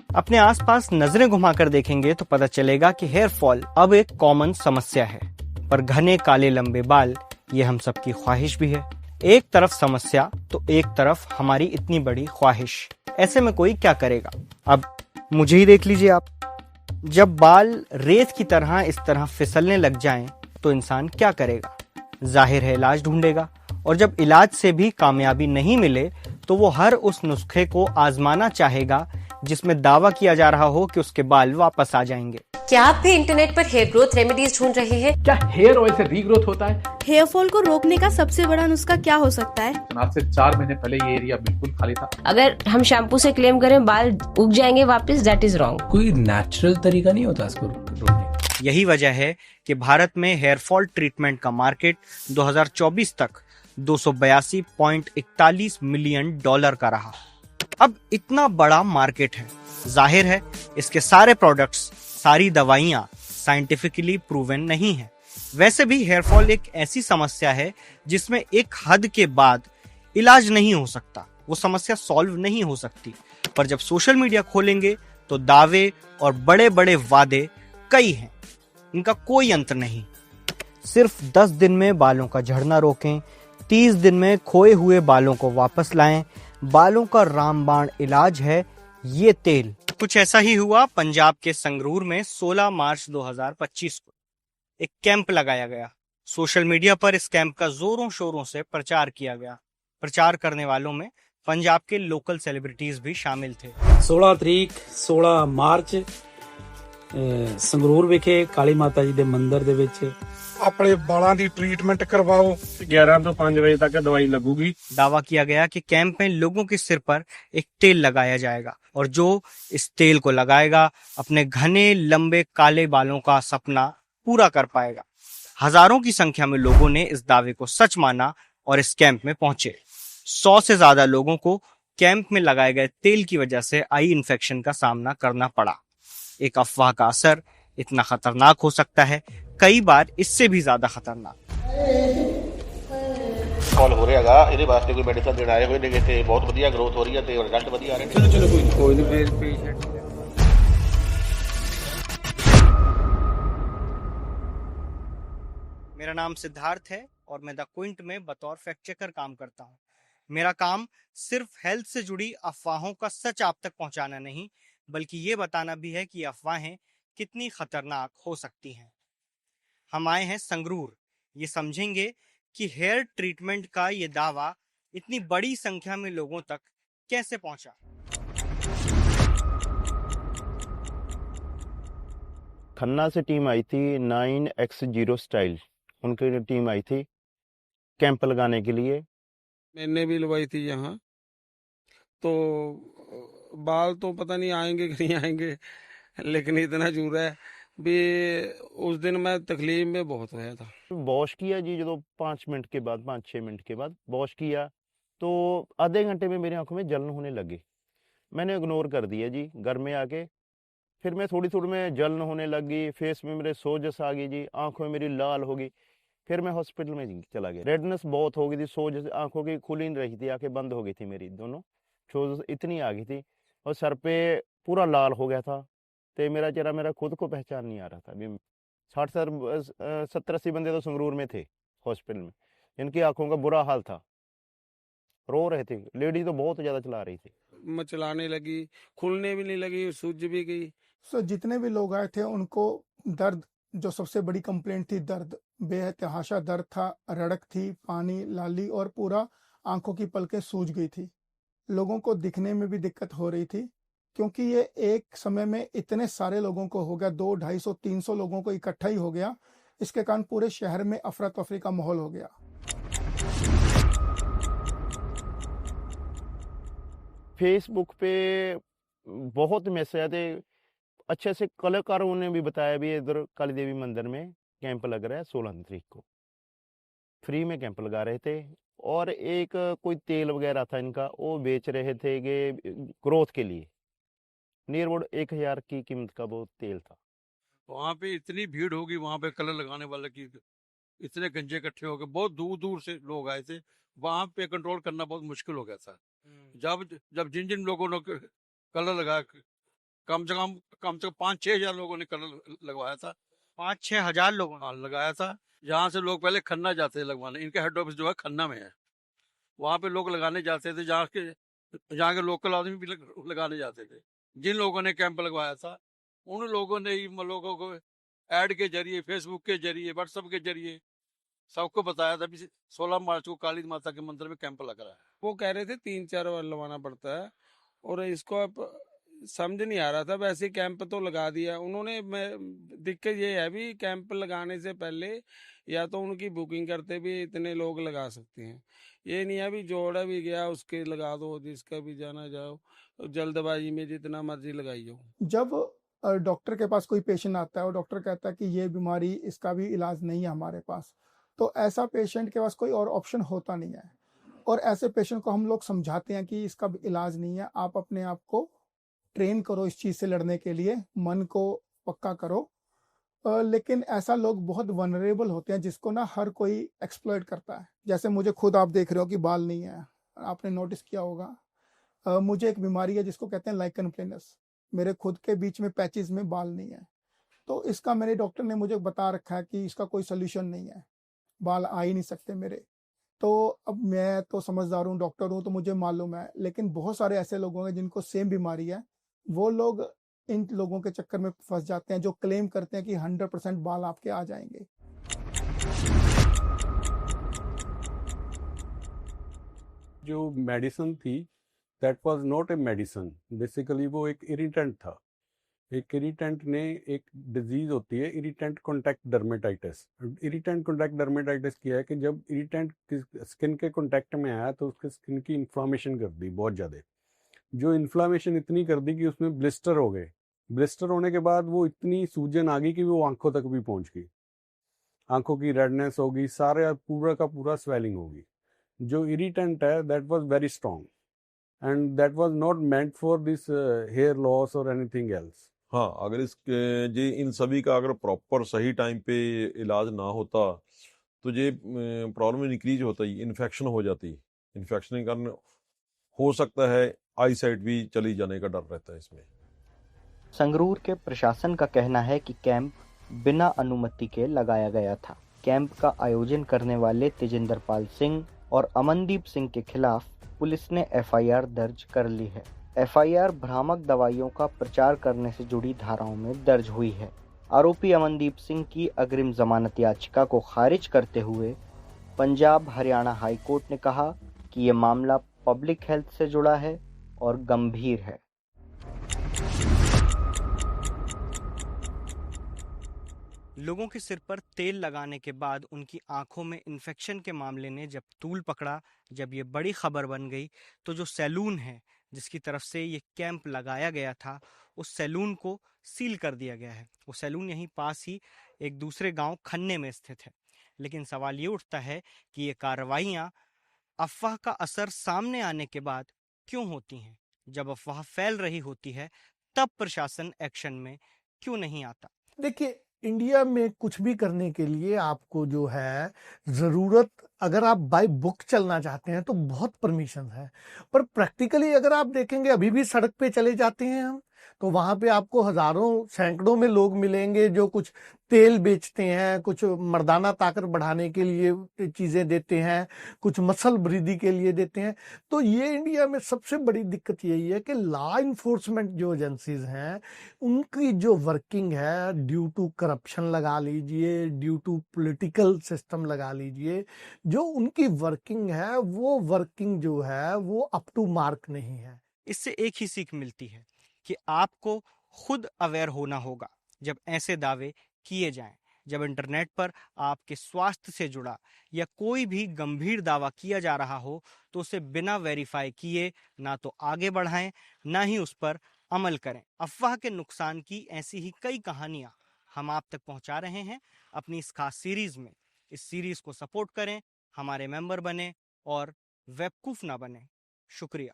अपने आसपास नजरें घुमाकर देखेंगे तो पता चलेगा कि हेयर फॉल अब एक कॉमन समस्या है, पर घने काले लंबे बाल ये हम सबकी ख्वाहिश भी है। एक तरफ समस्या तो एक तरफ हमारी इतनी बड़ी ख्वाहिश, ऐसे में कोई क्या करेगा। अब मुझे ही देख लीजिए आप, जब बाल रेत की तरह इस तरह फिसलने लग जाएं तो इंसान क्या करेगा? जाहिर है इलाज ढूंढेगा, और जब इलाज से भी कामयाबी नहीं मिले तो वो हर उस नुस्खे को आजमाना चाहेगा जिसमें दावा किया जा रहा हो कि उसके बाल वापस आ जाएंगे। क्या आप भी इंटरनेट पर हेयर ग्रोथ रेमेडीज ढूंढ रहे हैं? क्या हेयर ऑयल से रीग्रोथ होता है? हेयर फॉल को रोकने का सबसे बड़ा नुस्खा क्या हो सकता है? आज से 4 महीने पहले ये एरिया बिल्कुल खाली था। अगर हम शैम्पू से क्लेम करें बाल उग जाएंगे वापस, दैट इज रॉन्ग। कोई नेचुरल तरीका नहीं होता इसको रोकने। यही वजह है कि भारत में हेयर फॉल ट्रीटमेंट का मार्केट 2024 तक $282.41 मिलियन का रहा। अब इतना बड़ा मार्केट है, जाहिर है इसके सारे प्रोडक्ट्स, सारी दवाइयां साइंटिफिकली प्रूवन नहीं है। वैसे भी हेयर फॉल एक ऐसी समस्या है जिसमें एक हद के बाद इलाज नहीं हो सकता, वो समस्या सॉल्व नहीं हो सकती। पर जब सोशल मीडिया खोलेंगे तो दावे और बड़े बड़े वादे कई हैं, इनका कोई अंत नहीं। सिर्फ 10 दिन में बालों का झड़ना रोकें, 30 दिन में खोए हुए बालों को वापस लाएं, बालों का रामबाण इलाज है ये तेल। कुछ ऐसा ही हुआ पंजाब के संगरूर में 16 मार्च 2025 को एक कैंप लगाया गया। सोशल मीडिया पर इस कैंप का जोरों शोरों से प्रचार किया गया। प्रचार करने वालों में पंजाब के लोकल सेलिब्रिटीज भी शामिल थे। 16 ਮਾਰਚ ਸੰਗਰੂਰ ਵਿਖੇ ਕਾਲੀ ਮਾਤਾ ਜੀ ਦੇ ਮੰਦਿਰ ਦੇ ਵਿੱਚ अपने बालों की ट्रीटमेंट करवाओ। 11 ਤੋਂ 5 बजे तक दवाई लगूगी। दावा किया गया कि कैंप में लोगों के सिर पर एक तेल लगाया जाएगा और जो इस तेल को लगाएगा अपने घने लंबे काले बालों का सपना पूरा कर पाएगा। हजारों की संख्या में लोगों ने इस दावे को सच माना और इस कैंप में पहुंचे। 100 से ज्यादा लोगों को कैंप में लगाए गए तेल की वजह से आई इन्फेक्शन का सामना करना पड़ा। एक अफवाह का असर इतना खतरनाक हो सकता है, कई बार इससे भी ज्यादा खतरनाक। कॉल हो रहेगा ਇਹਦੇ ਵਾਸਤੇ ਕੋਈ ਮੈਡੀਸਨ ਦੇਣ ਆਏ ਹੋਏ ਨੇ ਤੇ ਬਹੁਤ ਵਧੀਆ ਗਰੋਥ ਹੋ ਰਹੀ ਹੈ ਤੇ ਰਿਜ਼ਲਟ ਵਧੀਆ ਆ ਰਹੇ ਨੇ। ਚਲੋ ਕੋਈ ਨਹੀਂ ਫਿਰ ਪੇਸ਼ੈਂਟ। मेरा नाम सिद्धार्थ है और मैं द क्विंट में बतौर फैक्ट चेकर काम करता हूँ। मेरा काम सिर्फ हेल्थ से जुड़ी अफवाहों का सच आप तक पहुंचाना नहीं, बल्कि ये बताना भी है कि अफवाहें कितनी खतरनाक हो सकती हैं। हम आए हैं संगरूर, ये समझेंगे कि हेयर ट्रीटमेंट का ये दावा इतनी बड़ी संख्या में लोगों तक कैसे पहुंचा। खन्ना से टीम आई थी 9x0 स्टाइल, उनकी टीम आई थी कैंप लगाने के लिए। मैंने भी लगवाई थी यहाँ, तो बाल तो पता नहीं आएंगे कि नहीं आएंगे, लेकिन इतना जरूर है भी उस दिन मैं तकलीफ में बहुत होया था। वॉश किया जी, जो 5 मिनट के बाद 5-6 मिनट के बाद वॉश किया तो आधे घंटे में मेरी आंखों में जलन होने लगी। मैंने इग्नोर कर दिया जी। घर में आके फिर मैं थोड़ी में जलन होने लगी, फेस में मेरे सोजस आ गई जी, आंखों में मेरी लाल हो गई। फिर मैं हॉस्पिटल में चला गया। रेडनेस बहुत हो गई थी, सोजस आंखों की खुली नहीं रही थी, आंखें बंद हो गई थी मेरी दोनों, सोजस इतनी आ गई थी और सर पे पूरा लाल हो गया था। तो मेरा चेहरा मेरा खुद को पहचान नहीं आ रहा था। अभी 60-70-80 बंदे तो संगरूर में थे हॉस्पिटल में, जिनकी आंखों का बुरा हाल था, रो रहे थे। लेडी तो बहुत ज्यादा चला रही थी, मचलाने लगी, खुलने भी नहीं लगी, सूज भी गई। जितने भी लोग आए थे उनको दर्द, जो सबसे बड़ी कंप्लेंट थी, दर्द, बेतहाशा दर्द था, रड़क थी, पानी, लाली और पूरा आंखों की पलकें सूज गई थी। लोगों को दिखने में भी दिक्कत हो रही थी, क्योंकि ये एक समय में इतने सारे लोगों को हो गया, 200, 250, 300 लोगों को इकट्ठा ही हो गया। इसके कारण पूरे शहर में अफरा तफरी का माहौल हो गया। फेसबुक पे बहुत मैसेज आते, अच्छे से कलाकारों ने भी बताया भी इधर काली देवी मंदिर में कैंप लग रहा है 16 तारीख को, फ्री में कैंप लगा रहे थे। और एक कोई तेल वगैरह था इनका, वो बेच रहे थे कि ग्रोथ के लिए, नियर अबाउट 1000 की कीमत का वो तेल था। वहाँ पे इतनी भीड़ होगी, वहाँ पे कलर लगाने वाले की इतने गंजे इकट्ठे हो गए, बहुत दूर दूर से लोग आए थे। वहाँ पे कंट्रोल करना बहुत मुश्किल हो गया था। जब जिन जिन लोगों ने कलर लगाया, कम से कम 5-6 हजार लोगों ने लगवाया था। 5-6 हजार लोगों ने लगाया था। जहाँ से लोग पहले खन्ना जाते थे लगवाने, इनका हेड ऑफिस जो है खन्ना में है, वहाँ पे लोग लगाने जाते थे, जहाँ के लोकल आदमी भी लगाने जाते थे। जिन लोगों ने कैंप लगवाया था उन लोगों ने ही लोगों को ऐड के जरिए, फेसबुक के जरिए, व्हाट्सएप के जरिए सबको बताया था 16 मार्च को काली माता के मंदिर में कैंप लग रहा है। वो कह रहे थे 3-4 बार लगवाना पड़ता है और इसको अब समझ नहीं आ रहा था। वैसे कैंप तो लगा दिया उन्होंने। दिक्कत ये है भी कैंप लगाने से पहले या तो उनकी बुकिंग करते भी इतने लोग लगा सकते हैं, ये नहीं है भी जोड़ा भी गया उसके लगा दो, जिसका भी जाना जाओ, जल्दबाजी में जितना मर्जी लगाई जाओ। जब डॉक्टर के पास कोई पेशेंट आता है और डॉक्टर कहता है कि ये बीमारी, इसका भी इलाज नहीं है हमारे पास, तो ऐसा पेशेंट के पास कोई और ऑप्शन होता नहीं है। और ऐसे पेशेंट को हम लोग समझाते हैं कि इसका इलाज नहीं है, आप अपने आप को ट्रेन करो इस चीज़ से लड़ने के लिए, मन को पक्का करो। लेकिन ऐसा लोग बहुत वनरेबल होते हैं जिसको ना हर कोई एक्सप्लॉइट करता है। जैसे मुझे खुद आप देख रहे हो कि बाल नहीं है, आपने नोटिस किया होगा। मुझे एक बीमारी है जिसको कहते हैं लाइकन प्लेनस, मेरे खुद के बीच में पैचेस में बाल नहीं है। तो इसका मेरे डॉक्टर ने मुझे बता रखा है कि इसका कोई सोल्यूशन नहीं है, बाल आ ही नहीं सकते मेरे। तो अब मैं तो समझदार हूँ, डॉक्टर हूँ, तो मुझे मालूम है, लेकिन बहुत सारे ऐसे लोग होंगे जिनको सेम बीमारी है, वो लोग इन लोगों के चक्कर में फंस जाते हैं जो क्लेम करते हैं कि 100% बाल आपके आ जाएंगे। जो मेडिसिन थी that was not a medicine, basically वो एक इरिटेंट था। एक इरिटेंट ने एक डिजीज होती है irritant contact dermatitis. Irritant contact dermatitis क्या है कि जब इरिटेंट स्किन के कॉन्टैक्ट में आया तो उसके स्किन की इन्फ्लामेशन कर दी बहुत ज़्यादा। जो इन्फ्लामेशन इतनी कर दी कि उसमें ब्लिस्टर हो गए। ब्लिस्टर होने के बाद वो इतनी सूजन आ गई कि वो आंखों तक भी पहुंच गई, आंखों की रेडनेस होगी, सारे पूरा का पूरा स्वेलिंग होगी। जो इरिटेंट है that was very strong and that was not meant for this hair loss और एनीथिंग एल्स। हाँ, अगर इन सभी का अगर प्रॉपर सही टाइम पे इलाज ना होता तो ये प्रॉब्लम इंक्रीज होता ही, इन्फेक्शन हो जाती। इन्फेक्शन के कारण हो सकता है आई साइट भी चली जाने का डर रहता है इसमें। संगरूर के प्रशासन का कहना है कि कैंप बिना अनुमति के लगाया गया था। कैंप का आयोजन करने वाले तेजिंदर पाल सिंह और अमनदीप सिंह के खिलाफ पुलिस ने एफआईआर दर्ज कर ली है। एफआईआर भ्रामक दवाइयों का प्रचार करने से जुड़ी धाराओं में दर्ज हुई है। आरोपी अमनदीप सिंह की अग्रिम जमानत याचिका को खारिज करते हुए पंजाब हरियाणा हाई कोर्ट ने कहा कि यह मामला पब्लिक हेल्थ से जुड़ा है और गंभीर है। लोगों के सिर पर तेल लगाने के बाद उनकी आंखों में इन्फेक्शन के मामले ने जब तूल पकड़ा, जब ये बड़ी खबर बन गई, तो जो सैलून है जिसकी तरफ से ये कैंप लगाया गया था, उस सैलून को सील कर दिया गया है। वो सैलून यहीं पास ही एक दूसरे गांव खन्ने में स्थित है। लेकिन सवाल ये उठता है कि ये कार्रवाइयाँ अफवाह का असर सामने आने के बाद क्यों होती हैं? जब अफवाह फैल रही होती है तब प्रशासन एक्शन में क्यों नहीं आता? देखिए, इंडिया में कुछ भी करने के लिए आपको जो है ज़रूरत, अगर आप बाय बुक चलना चाहते हैं तो बहुत परमिशन है, पर प्रैक्टिकली अगर आप देखेंगे अभी भी सड़क पे चले जाते हैं हम, तो वहाँ पे आपको हजारों सैकड़ों में लोग मिलेंगे जो कुछ तेल बेचते हैं, कुछ मर्दाना ताकत बढ़ाने के लिए चीज़ें देते हैं, कुछ मसल वृद्धि के लिए देते हैं। तो ये इंडिया में सबसे बड़ी दिक्कत यही है कि लॉ इन्फोर्समेंट जो एजेंसीज हैं उनकी जो वर्किंग है, ड्यू टू करप्शन लगा लीजिए, ड्यू टू पॉलिटिकल सिस्टम लगा लीजिए, जो उनकी वर्किंग है वो वर्किंग जो है वो अप टू मार्क नहीं है। इससे एक ही सीख मिलती है कि आपको खुद अवेयर होना होगा जब ऐसे दावे किए जाएं। जब इंटरनेट पर आपके स्वास्थ्य से जुड़ा या कोई भी गंभीर दावा किया जा रहा हो तो उसे बिना वेरीफाई किए ना तो आगे बढ़ाएं, ना ही उस पर अमल करें। अफवाह के नुकसान की ऐसी ही कई कहानियां हम आप तक पहुंचा रहे हैं अपनी इस खास सीरीज में। इस सीरीज को सपोर्ट करें, हमारे मेंबर बने और बेवकूफ ना बने। शुक्रिया।